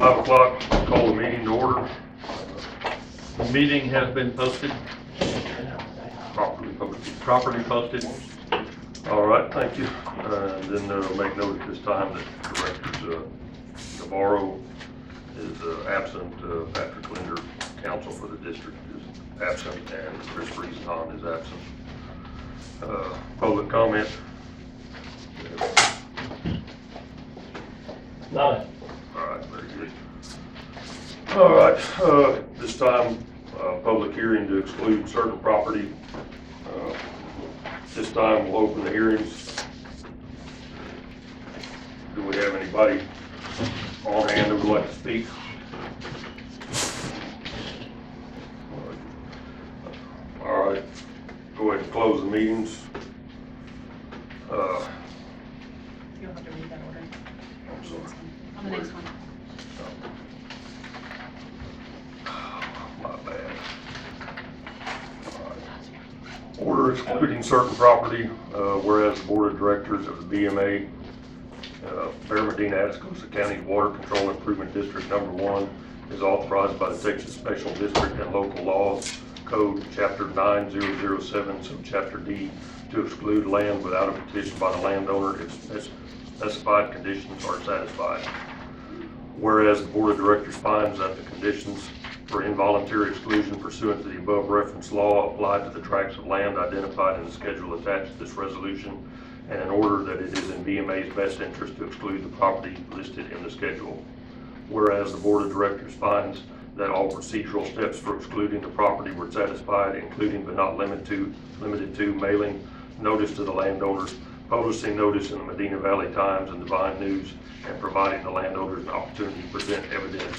5 o'clock, call the meeting to order. The meeting has been posted, Properly posted. All right, thank you. And then make note at this time that Director Navarro is absent. Patrick Linder, counsel for the district, is absent, and Chris Reason is absent. Public comment. none. All right, very good. All right, this time, public hearing to exclude certain property. This time we'll open the hearings. Do we have anybody on hand who would like to speak? All right, go ahead and close the meetings. You'll have to read that order. I'm sorry. On the next one. My bad. All right. Order excluding certain property, whereas the Board of Directors of the BMA, Bexar-Medina-Atascosa County's Water Control Improvement District Number 1 is authorized by the Texas Special District and Local Laws Code, Chapter 9007, Subchapter D, to exclude land without a petition by the landowner if specified conditions are satisfied. Whereas the Board of Directors finds that the conditions for involuntary exclusion pursuant to the above referenced law apply to the tracts of land identified in the schedule attached to this resolution, and in order that it is in BMA's best interest to exclude the property listed in the schedule. Whereas the Board of Directors finds that all procedural steps for excluding the property were satisfied, including but not limited to mailing notice to the landowners, publishing notice in the Medina Valley Times and Devine News, and providing the landowners an opportunity to present evidence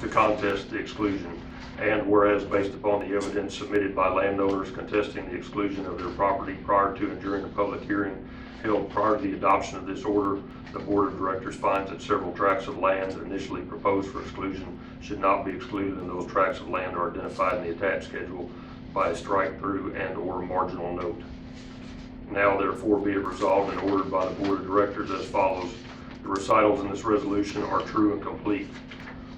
to contest the exclusion. And whereas based upon the evidence submitted by landowners contesting the exclusion of their property prior to and during the public hearing held prior to the adoption of this order, the Board of Directors finds that several tracts of land initially proposed for exclusion should not be excluded, and those tracts of land are identified in the attached schedule by a strike-through and/or marginal note. Now therefore be it resolved and ordered by the Board of Directors as follows. The recitals in this resolution are true and complete.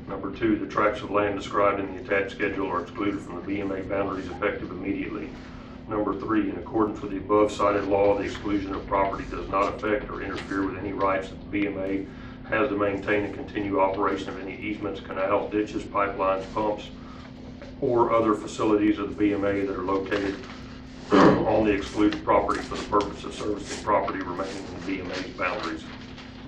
Number 2, the tracts of land described in the attached schedule are excluded from the BMA boundaries effective immediately. Number 3, in accordance with the above cited law, the exclusion of property does not affect or interfere with any rights that the BMA has to maintain and continue operation of any easements, canals, ditches, pipelines, pumps, or other facilities of the BMA that are located on the excluded property for the purpose of servicing property remaining in the BMA's boundaries.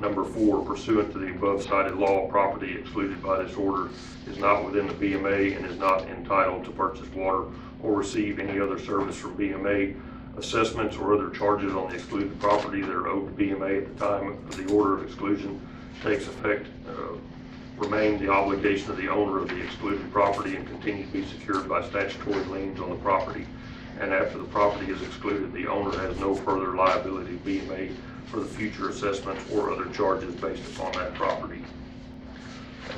Number 4, pursuant to the above cited law, property excluded by this order is not within the BMA and is not entitled to purchase water or receive any other service from BMA. Assessments or other charges on the excluded property that are owed to BMA at the time of the order of exclusion takes effect remain the obligation of the owner of the excluded property and continue to be secured by statutory liens on the property. And after the property is excluded, the owner has no further liability to BMA for the future assessments or other charges based upon that property.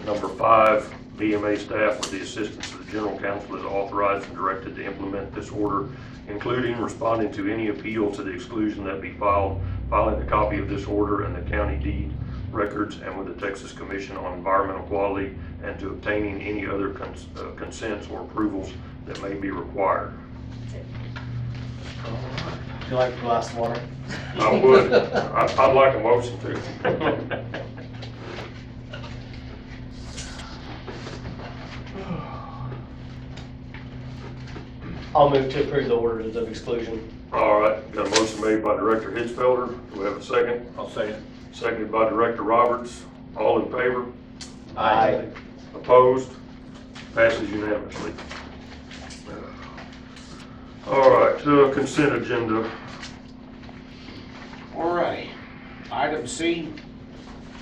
Number 5, BMA staff with the assistance of the General Counsel is authorized and directed to implement this order, including responding to any appeal to the exclusion that be filed, filing a copy of this order and the county deed records and with the Texas Commission on Environmental Quality, and to obtaining any other consents or approvals that may be required. Would you like a glass of water? I would. I'd like a motion to. I'll move to approve the orders of exclusion. All right, got a motion made by Director Hitzfelder. Do we have a second? I'll second. Seconded by Director Roberts. All in favor? Aye. Opposed? Passes unanimously. All right, consent agenda. Alrighty, item C,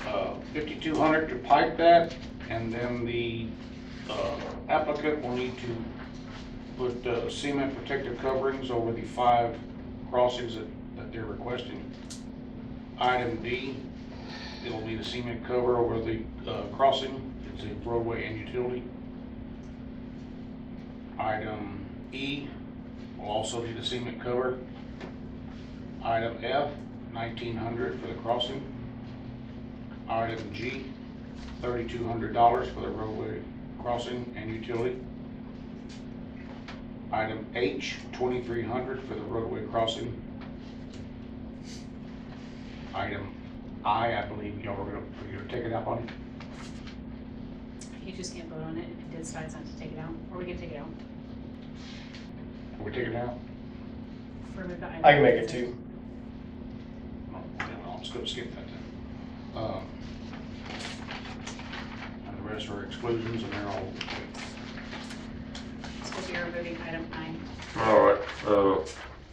5,200 to pipe that, and then the applicant will need to put cement protective coverings over the 5 crossings that they're requesting. Item D, it'll need a cement cover over the crossing. It's a roadway and utility. Item E will also need a cement cover. Item F, 1,900 for the crossing. Item G, $3,200 for the roadway crossing and utility. Item H, $2,300 for the roadway crossing. Item I believe y'all were gonna take it up on. You just can't vote on it if he decides not to take it out, or we can take it out. Can we take it out? Remove the item. I can make it too. No, I'll just go skip that then. And the rest are exclusions and they're all, So you're removing item I. All right,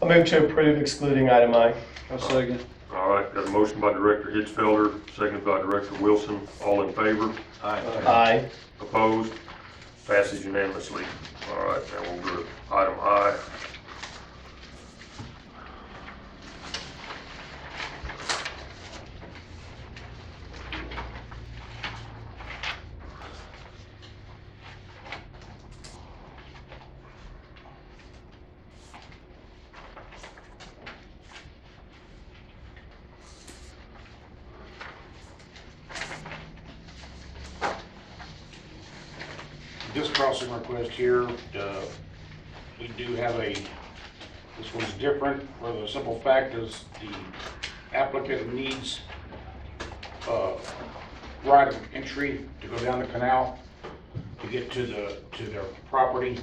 I move to approve excluding item I. I'll second. all right, got a motion by Director Hitzfelder, seconded by Director Wilson. All in favor? Aye. Opposed? Passes unanimously. All right, now we'll go to item I. this crossing request here, we do have this one's different for the simple fact is the applicant needs right of entry to go down the canal to get to their property.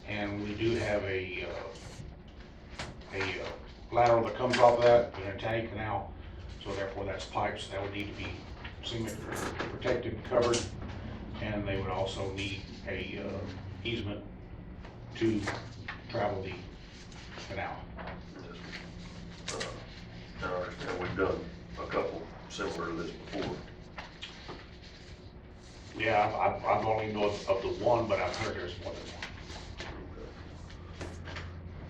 And we do have a lateral that comes off of that, an Italian canal. So therefore that's pipes that would need to be cement protected and covered. And they would also need a easement to travel the canal. Now, I understand we've done a couple similar to this before. Yeah, I've only known of the one, but I've heard there's more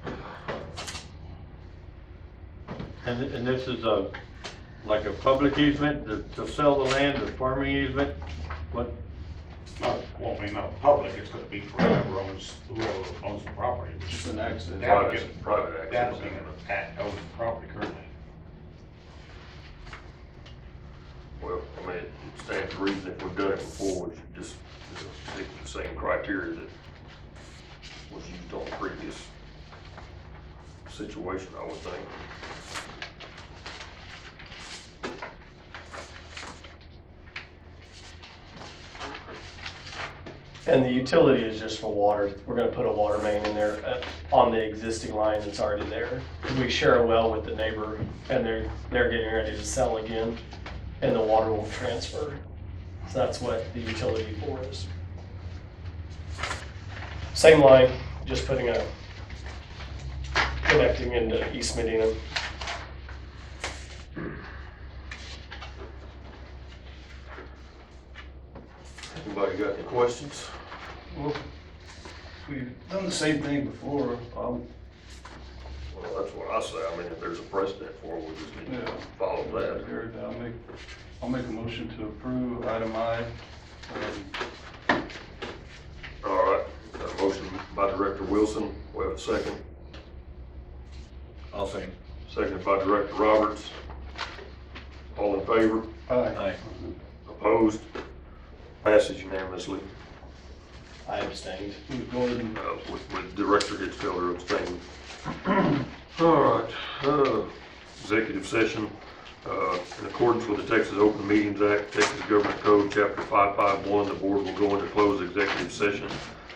than one. And this is like a public easement to sell the land, a farming easement? What? Not public, it's gonna be for whoever owns the property. It's an accident. That would get, Private that access. would be owns the property currently. Well, I mean, it stands to reason if we've done it before, we should just stick to the same criteria that was used on the previous situation, I would think. And the utility is just for water. We're gonna put a water main in there on the existing line that's already there. We share a well with the neighbor and they're getting ready to sell again and the water will transfer. So that's what the utility for is. Same line, just putting connecting into East Medina. Anybody got any questions? Well, we've done the same thing before. Well, that's what I say. I mean, if there's a precedent for it, we just need to Yeah. follow that. I'll make a motion to approve item I. All right, got a motion by Director Wilson. We have a second. I'll second. Seconded by Director Roberts. All in favor? Aye. Opposed? Passes unanimously. I abstained. Go ahead and With Director Hitzfelder abstaining. All right, executive session. In accordance with the Texas Open Meetings Act, Texas Government Code, Chapter 551, the board will go into closed executive session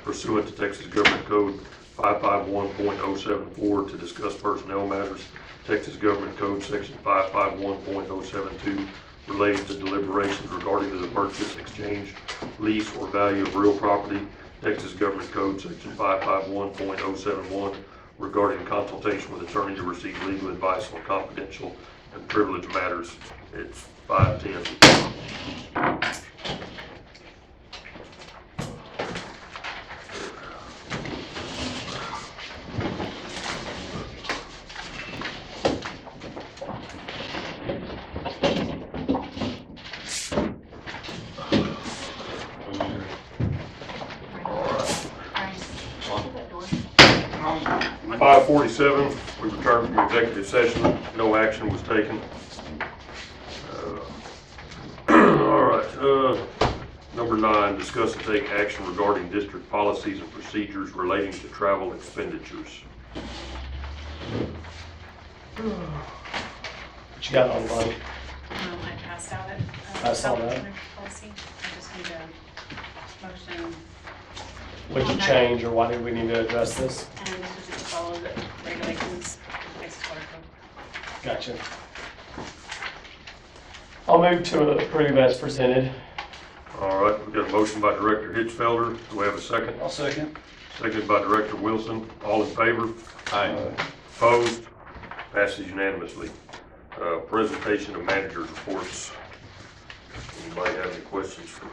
pursuant to Texas Government Code 551.074 to discuss personnel matters, Texas Government Code, Section 551.072, relating to deliberations regarding the purchase, exchange, lease, or value of real property, Texas Government Code, Section 551.071, regarding consultation with attorney to receive legal advice on confidential and privileged matters. It's 5:10. Shut that door. 5:47, we returned from executive session. No action was taken. All right, Number 9, discuss and take action regarding district policies and procedures relating to travel expenditures. What you got on, Bonnie? I passed out it. I saw that. Policy, I just need a motion, What'd you change, or why did we need to address this? and this is just to follow the regulations, Texas Water Code. Gotcha. I'll move to approve as presented. All right, we got a motion by Director Hitzfelder. Do we have a second? I'll second. Seconded by Director Wilson. All in favor? Aye. Opposed? Passes unanimously. Presentation of managers' reports. Anybody have any questions for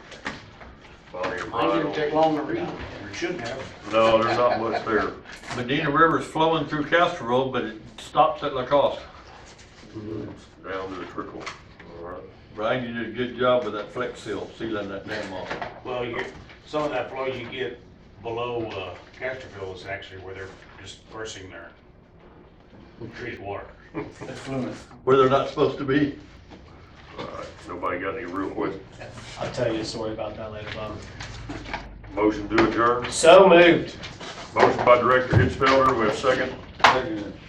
Bonnie or Mine Brian? didn't take long to read, or shouldn't have. No, there's not much there. Medina River's flowing through Castroville, but it stops at Lacoste. Down to the trickle. All right. Brian, you did a good job with that flex seal, sealing that dam off. Well, some of that flow you get below Castroville is actually where they're dispersing their treated water. Effluent. Where they're not supposed to be. All right. Nobody got any real questions? I'll tell you a story about that later, Bob. Motion to adjourn. So moved. Motion by Director Hitzfelder. We have a second.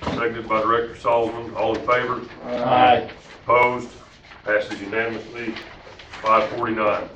Seconded by Director Solomon. All in favor? Aye. Opposed? Passes unanimously. 5:49.